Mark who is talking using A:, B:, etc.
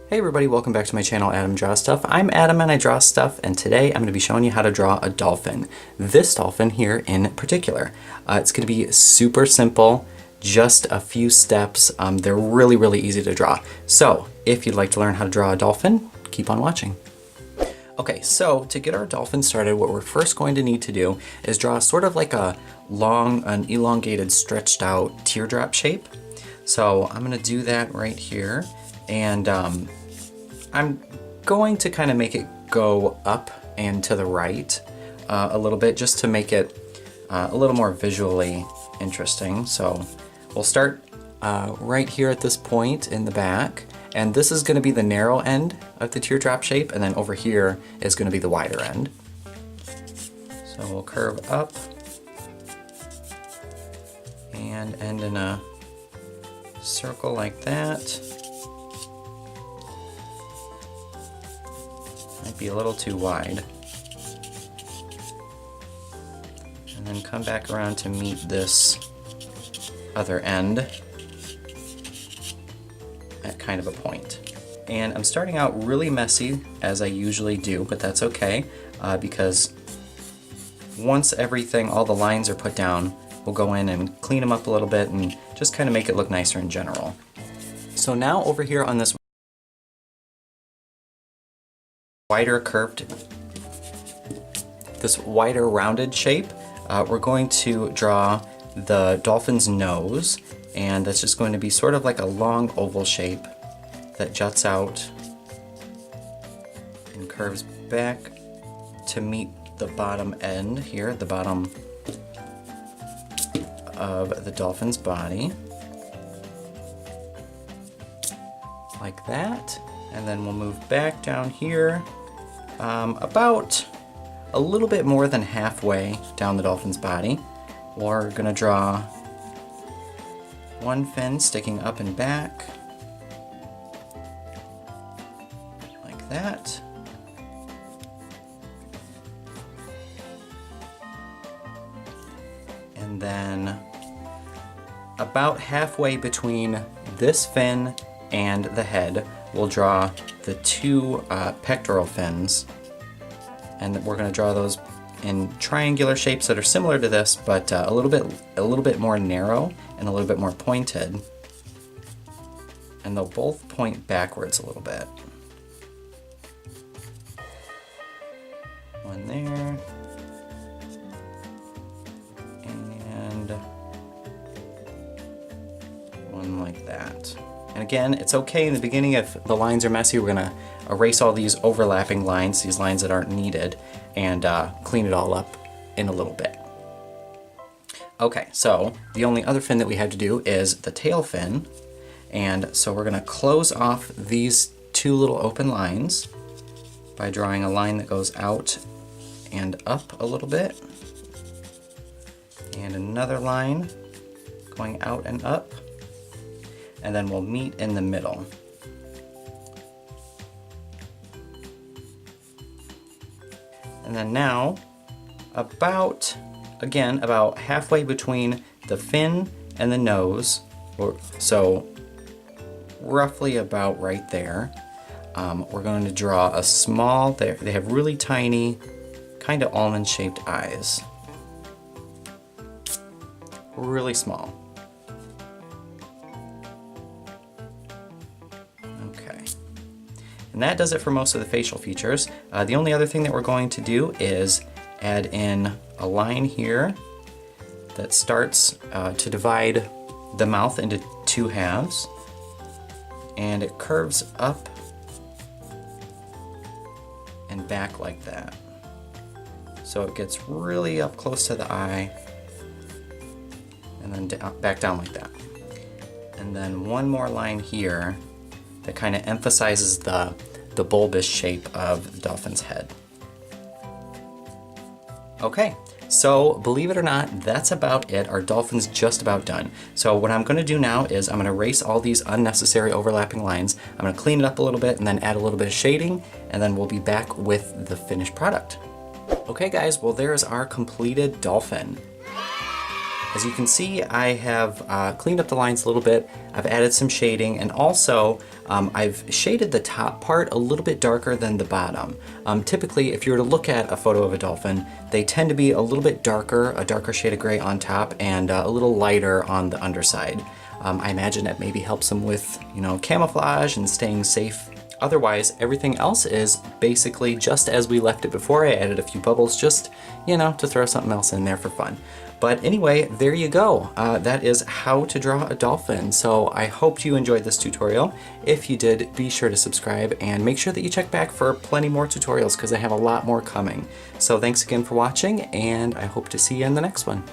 A: Hey everybody, welcome back to my channel, Adam Draws Stuff. I'm Adam and I draw stuff, and today I'm going to be showing you how to draw a dolphin. This dolphin here in particular. It's going to be super simple, just a few steps. They're really easy to draw. So if you'd like to learn how to draw a dolphin, keep on watching. Okay, so to get our dolphin started, what we're first going to need to do is draw sort of like an elongated, stretched out teardrop shape. So I'm going to do that right here. And I'm going to kind of make it go up and to the right a little bit, just to make it a little more visually interesting. So we'll start right here at this point in the back, and this is going to be the narrow end of the teardrop shape, and then over here is going to be the wider end. So we'll curve up and end in a circle like that. Might be a little too wide. And then come back around to meet this other end at kind of a point. And I'm starting out really messy, as I usually do, but that's okay, because once all the lines are put down, we'll go in and clean them up a little bit and just kind of make it look nicer in general. So now over here on this wider rounded shape, we're going to draw the dolphin's nose, and that's just going to be sort of like a long oval shape that juts out and curves back to meet the bottom end here, the bottom of the dolphin's body, like that. And then we'll move back down here about a little bit more than halfway down the dolphin's body. We're going to draw one fin sticking up and back, like that. And then about halfway between this fin and the head, we'll draw the two pectoral fins, and we're going to draw those in triangular shapes that are similar to this, but a little bit more narrow and a little bit more pointed. And they'll both point backwards a little bit. One there, and one like that. And again, it's okay in the beginning if the lines are messy. We're going to erase all these overlapping lines, these lines that aren't needed, and clean it all up in a little bit. Okay, so the only other fin that we have to do is the tail fin. And so we're going to close off these two little open lines by drawing a line that goes out and up a little bit, and another line going out and up. And then we'll meet in the middle. And then now, about halfway between the fin and the nose, so roughly about right there, we're going to draw a small, they have really tiny, kind of almond-shaped eyes. Really small. And that does it for most of the facial features. The only other thing that we're going to do is add in a line here that starts to divide the mouth into two halves, and it curves up and back like that. So it gets really up close to the eye, and then back down like that. And then one more line here that kind of emphasizes the bulbous shape of the dolphin's head. Okay, so believe it or not, that's about it. Our dolphin's just about done. So what I'm going to do now is I'm going to erase all these unnecessary overlapping lines. I'm going to clean it up a little bit and then add a little bit of shading, and then we'll be back with the finished product. Okay guys, well there's our completed dolphin. As you can see, I have cleaned up the lines a little bit. I've added some shading, and also I've shaded the top part a little bit darker than the bottom. Typically, if you were to look at a photo of a dolphin, they tend to be a little bit darker, a darker shade of gray on top, and a little lighter on the underside. I imagine that maybe helps them with, camouflage and staying safe. Otherwise, everything else is basically just as we left it before. I added a few bubbles just, to throw something else in there for fun. But anyway, there you go. That is how to draw a dolphin. So I hope you enjoyed this tutorial. If you did, be sure to subscribe and make sure that you check back for plenty more tutorials because I have a lot more coming. So thanks again for watching, and I hope to see you in the next one.